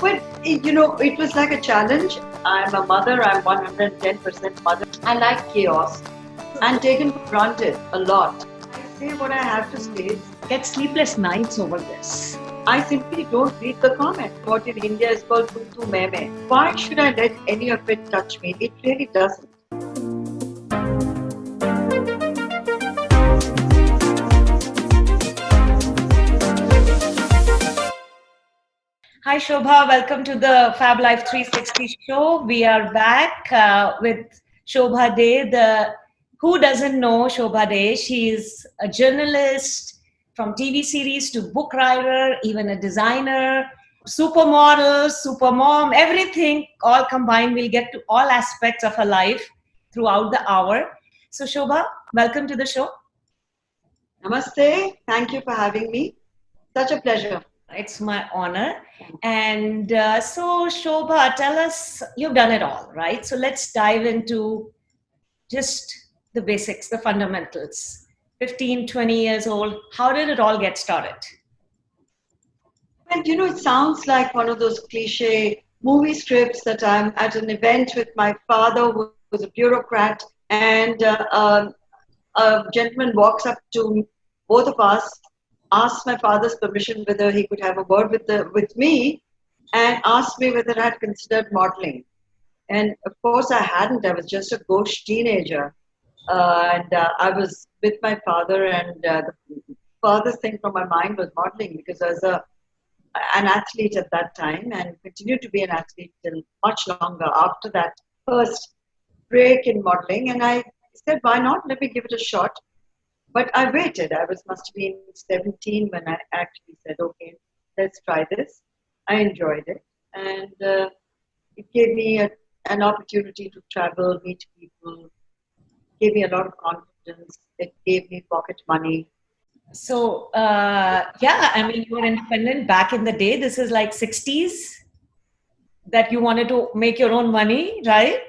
It was like a challenge. I'm a mother, I'm 110% mother. I like chaos and taken for granted a lot. I say what I have to say. Get sleepless nights over this. I simply don't read the comment. What in India is called tu meme. Why should I let any of it touch me? It really doesn't. Hi Shobhaa, welcome to the Fab Life 360 show. We are back with Shobaade. Who doesn't know Shobaade? She's a journalist, from TV series to book writer, even a designer, supermodel, supermom, everything all combined. We'll get to all aspects of her life throughout the hour. So Shobhaa, welcome to the show. Namaste. Thank you for having me. Such a pleasure. It's my honor. And so, Shobhaa, tell us, you've done it all, right? So let's dive into just the basics, the fundamentals. 15, 20 years old, how did it all get started? And it sounds like one of those cliche movie scripts that I'm at an event with my father, who was a bureaucrat, and a gentleman walks up to both of us, asked my father's permission whether he could have a word with me, and asked me whether I had considered modeling. And of course I hadn't. I was just a gauche teenager. I was with my father, and the furthest thing from my mind was modeling, because I was an athlete at that time and continued to be an athlete till much longer after that first break in modeling. And I said, why not? Let me give it a shot. But I waited. Must have been 17 when I actually said, okay, let's try this. I enjoyed it. And it gave me an opportunity to travel, meet people, gave me a lot of confidence. It gave me pocket money. So, you were independent back in the day. This is like 60s that you wanted to make your own money, right?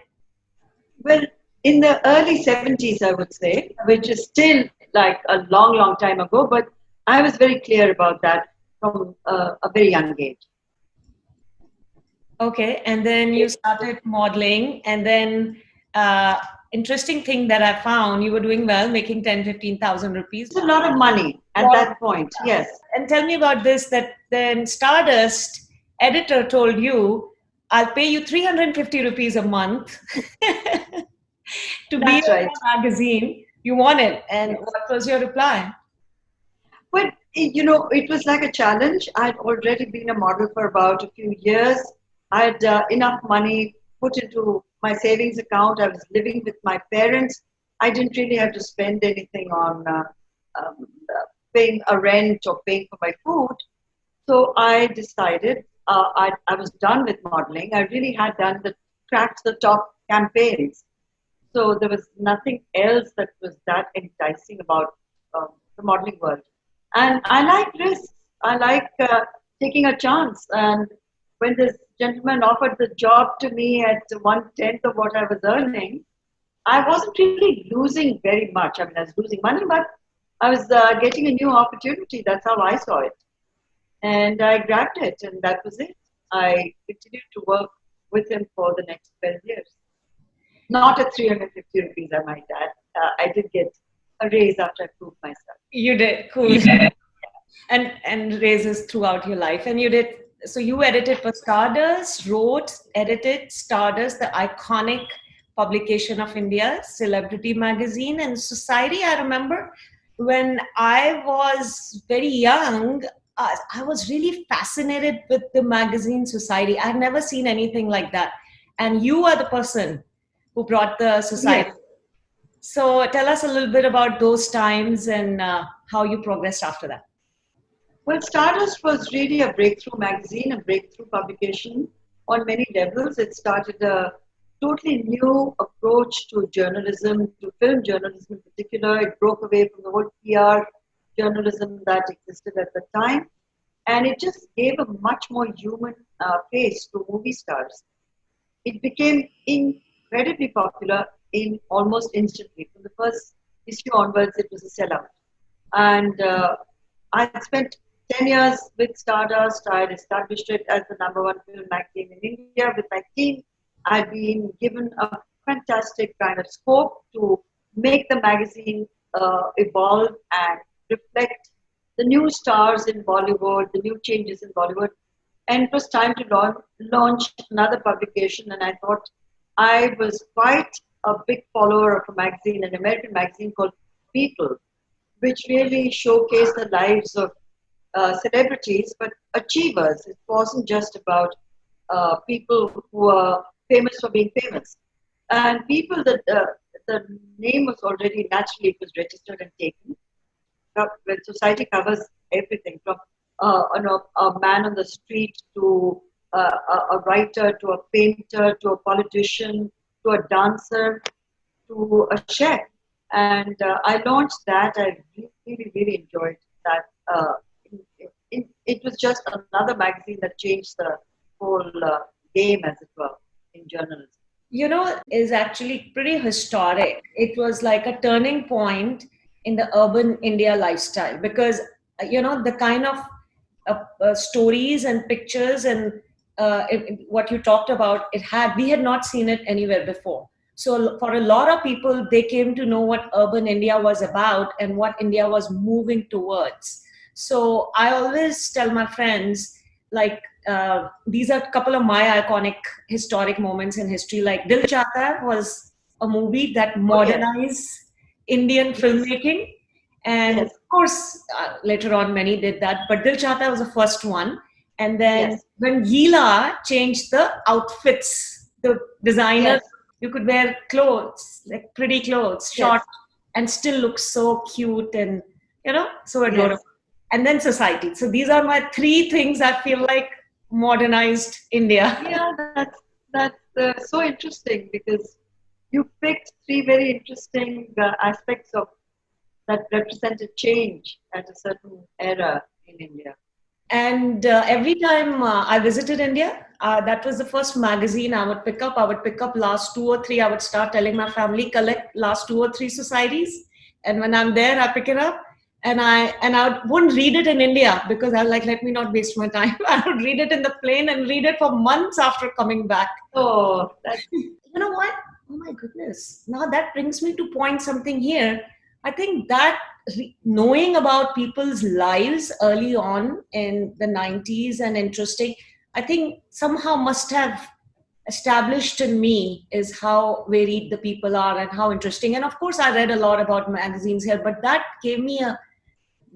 Well, in the early 70s, I would say, which is still like a long, long time ago, but I was very clear about that from a very young age. Okay, and then you started modeling, and then interesting thing that I found, you were doing well, making 10, 15,000 rupees. It's a lot of money at that point, yes. And tell me about this, that then Stardust editor told you, I'll pay you 350 rupees a month to be in a magazine. You want it. And what was your reply? Well, it was like a challenge. I'd already been a model for about a few years. I had enough money put into my savings account. I was living with my parents. I didn't really have to spend anything on paying a rent or paying for my food. So I decided I was done with modeling. I really had done the cracked the top campaigns. So there was nothing else that was that enticing about the modeling world. And I like risks. I like taking a chance. And when this gentleman offered the job to me at 1/10 of what I was earning, I wasn't really losing very much. I mean, I was losing money, but I was getting a new opportunity. That's how I saw it. And I grabbed it, and that was it. I continued to work with him for the next 12 years. Not at 350 rupees, I might add. I did get a raise after I proved myself. You did, cool. Yeah. And raises throughout your life. And you did, so you edited for Stardust, edited Stardust, the iconic publication of India, celebrity magazine, and Society. I remember when I was very young, I was really fascinated with the magazine Society. I've never seen anything like that. And you are the person who brought the Society. Yes. So tell us a little bit about those times and how you progressed after that. Well, Stardust was really a breakthrough magazine, a breakthrough publication on many levels. It started a totally new approach to journalism, to film journalism in particular. It broke away from the whole PR journalism that existed at the time. And it just gave a much more human face to movie stars. It became incredibly popular in almost instantly. From the first issue onwards, it was a sellout. And I spent 10 years with Stardust, I had established it as the number one film magazine in India with my team. I'd been given a fantastic kind of scope to make the magazine evolve and reflect the new stars in Bollywood, the new changes in Bollywood. And it was time to launch another publication. And I thought I was quite a big follower of a magazine, an American magazine called People, which really showcased the lives of celebrities, but achievers. It wasn't just about people who are famous for being famous. And people that the name was already naturally it was registered and taken. When society covers everything from a man on the street to a writer to a painter to a politician to a dancer to a chef. And I launched that. I really enjoyed that. It was just another magazine that changed the whole game, as it were, in journalism. Is actually pretty historic. It was like a turning point in the urban India lifestyle because, the kind of stories and pictures and what you talked about, we had not seen it anywhere before. So for a lot of people, they came to know what urban India was about and what India was moving towards. So I always tell my friends, like, these are a couple of my iconic historic moments in history. Like Dil Chahta Hai was a movie that modernized Indian filmmaking. And of course, later on, many did that. But Dil Chahta Hai was the first one. And then when Gila changed the outfits, the designers, you could wear clothes, like pretty clothes, short, and still look so cute and, so adorable. And then society. So these are my three things I feel like modernized India. Yeah, that's so interesting because you picked three very interesting aspects of that represented change at a certain era in India. And every time I visited India, that was the first magazine I would pick up. I would pick up last 2 or 3. I would start telling my family, collect last 2 or 3 societies. And when I'm there, I pick it up. And I wouldn't read it in India because I was like, let me not waste my time. I would read it in the plane and read it for months after coming back. Oh, that's... You know what? Oh my goodness. Now that brings me to point something here. I think that knowing about people's lives early on in the 90s and interesting, I think somehow must have established in me is how varied the people are and how interesting. And of course, I read a lot about magazines here, but that gave me a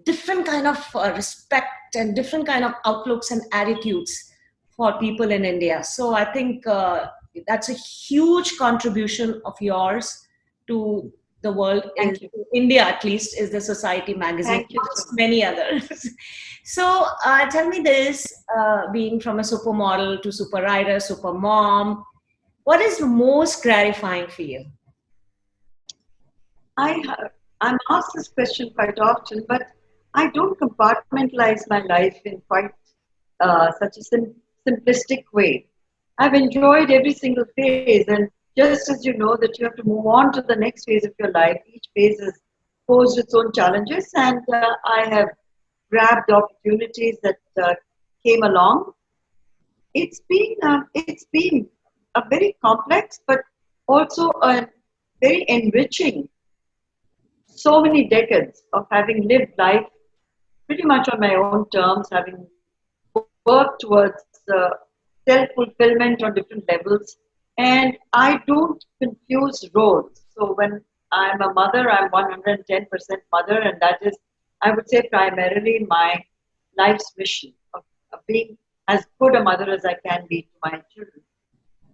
different kind of respect and different kind of outlooks and attitudes for people in India. So I think that's a huge contribution of yours to the world. India, at least, is the Society magazine. Thank you. Many others. So tell me this, being from a supermodel to super writer, super mom, what is most gratifying for you? I'm asked this question quite often, but I don't compartmentalize my life in quite such a simplistic way. I've enjoyed every single phase, and just as you know that you have to move on to the next phase of your life, each phase has posed its own challenges, and I have grabbed opportunities that came along. It's been a very complex, but also a very enriching. So many decades of having lived life pretty much on my own terms, having worked towards self-fulfillment on different levels. And I don't confuse roles. So when I'm a mother, I'm 110% mother, and that is, I would say, primarily my life's mission of being as good a mother as I can be to my children.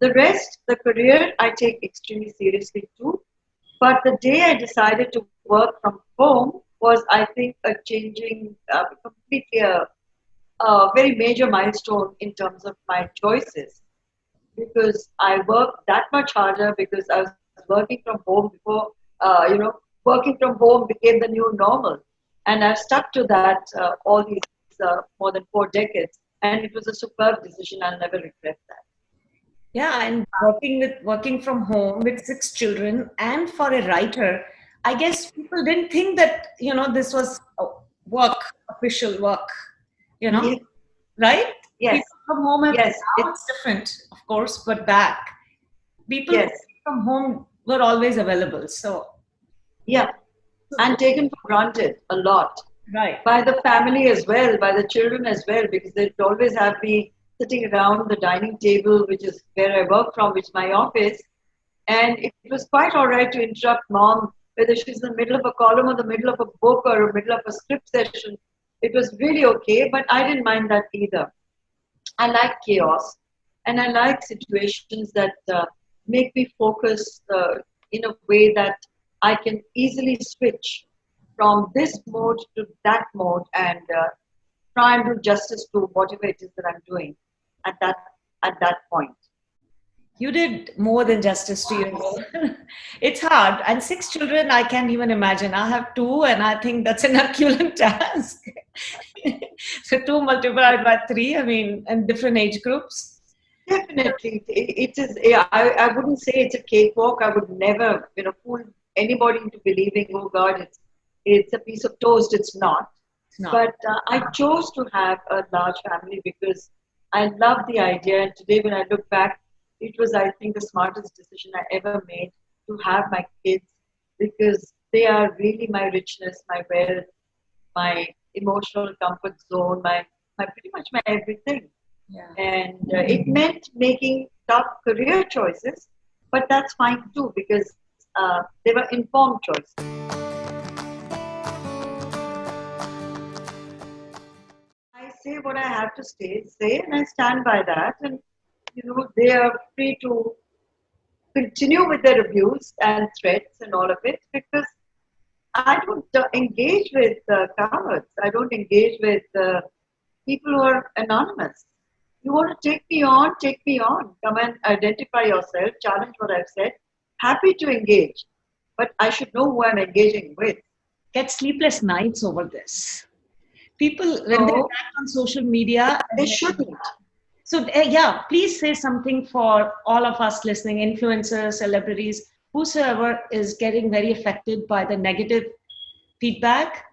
The rest, the career, I take extremely seriously too. But the day I decided to work from home was, I think, a changing, completely a very major milestone in terms of my choices. Because I worked that much harder because I was working from home before, working from home became the new normal. And I've stuck to that all these more than 4 decades. And it was a superb decision. I'll never regret that. Yeah, and working from home with 6 children and for a writer, I guess people didn't think that, this was work, official work. Yes. right? Yes. People from home have, Yes. now it's different, of course, but back, people Yes. from home were always available. So, Yeah. And taken for granted a lot right. by the family as well, by the children as well, because they'd always have me sitting around the dining table, which is where I work from, which is my office. And it was quite all right to interrupt mom, whether she's in the middle of a column or the middle of a book or the middle of a script session. It was really okay, but I didn't mind that either. I like chaos, and I like situations that make me focus in a way that I can easily switch from this mode to that mode and try and do justice to whatever it is that I'm doing at that point. You did more than justice to your role. It's hard. And 6 children, I can't even imagine. I have 2, and I think that's an Herculean task. So 2 multiplied by 3, I mean, and different age groups. Definitely, it is. Yeah, I wouldn't say it's a cakewalk. I would never, fool anybody into believing, oh God, it's a piece of toast. It's not. It's not. But I chose to have a large family because I love the idea. And today, when I look back, it was, I think, the smartest decision I ever made to have my kids because they are really my richness, my wealth, my emotional comfort zone, my pretty much my everything. Yeah. And it meant making tough career choices, but that's fine too because they were informed choices. I say what I have to say, and I stand by that. And they are free to continue with their abuse and threats and all of it because I don't engage with cowards. I don't engage with people who are anonymous. You want to take me on, take me on. Come and identify yourself, challenge what I've said. Happy to engage, but I should know who I'm engaging with. Get sleepless nights over this. People, when they're back on social media, they shouldn't. So, yeah, please say something for all of us listening, influencers, celebrities, whosoever is getting very affected by the negative feedback.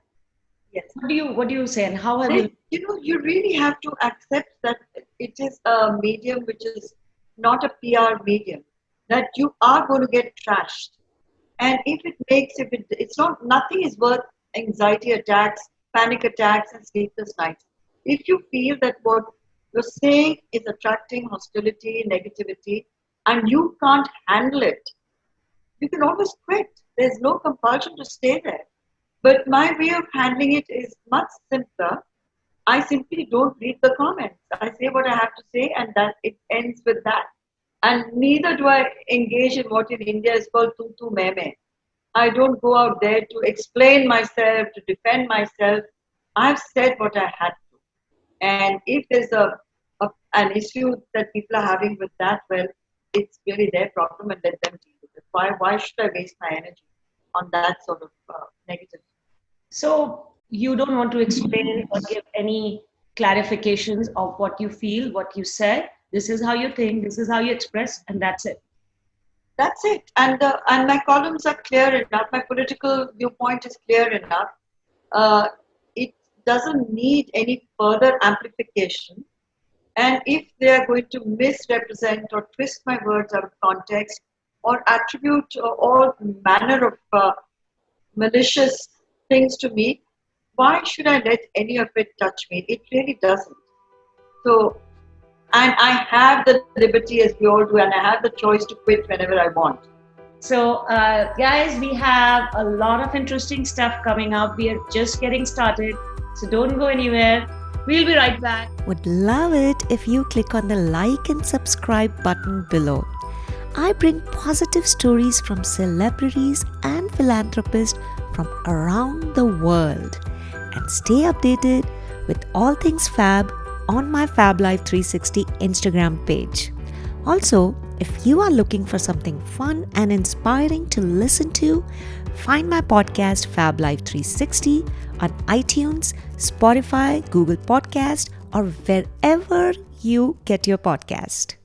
Yes. What do you say, and how have you? You really have to accept that it is a medium which is not a PR medium. That you are going to get trashed, and if it's not, nothing is worth anxiety attacks, panic attacks, and sleepless nights. If you feel that what you're saying is attracting hostility, negativity, and you can't handle it, you can always quit. There's no compulsion to stay there. But my way of handling it is much simpler. I simply don't read the comments. I say what I have to say, and that it ends with that. And neither do I engage in what in India is called tutu meme. I don't go out there to explain myself, to defend myself. I've said what I had to. And if there's an issue that people are having with that, well, it's really their problem and let them deal with it. Why should I waste my energy on that sort of negative? So you don't want to explain or give any clarifications of what you feel, what you said. This is how you think, this is how you express, and that's it. That's it. And my columns are clear enough. My political viewpoint is clear enough. It doesn't need any further amplification. And if they are going to misrepresent or twist my words out of context or attribute all manner of malicious things to me, why should I let any of it touch me? It really doesn't. So, and I have the liberty, as we all do, and I have the choice to quit whenever I want. So, guys, we have a lot of interesting stuff coming up. We are just getting started. So don't go anywhere. We'll be right back. Would love it if you click on the like and subscribe button below. I bring positive stories from celebrities and philanthropists from around the world. And stay updated with all things fab on my Fab Life 360 Instagram page. Also, if you are looking for something fun and inspiring to listen to, find my podcast Fab Life 360 on iTunes, Spotify, Google Podcast, or wherever you get your podcast.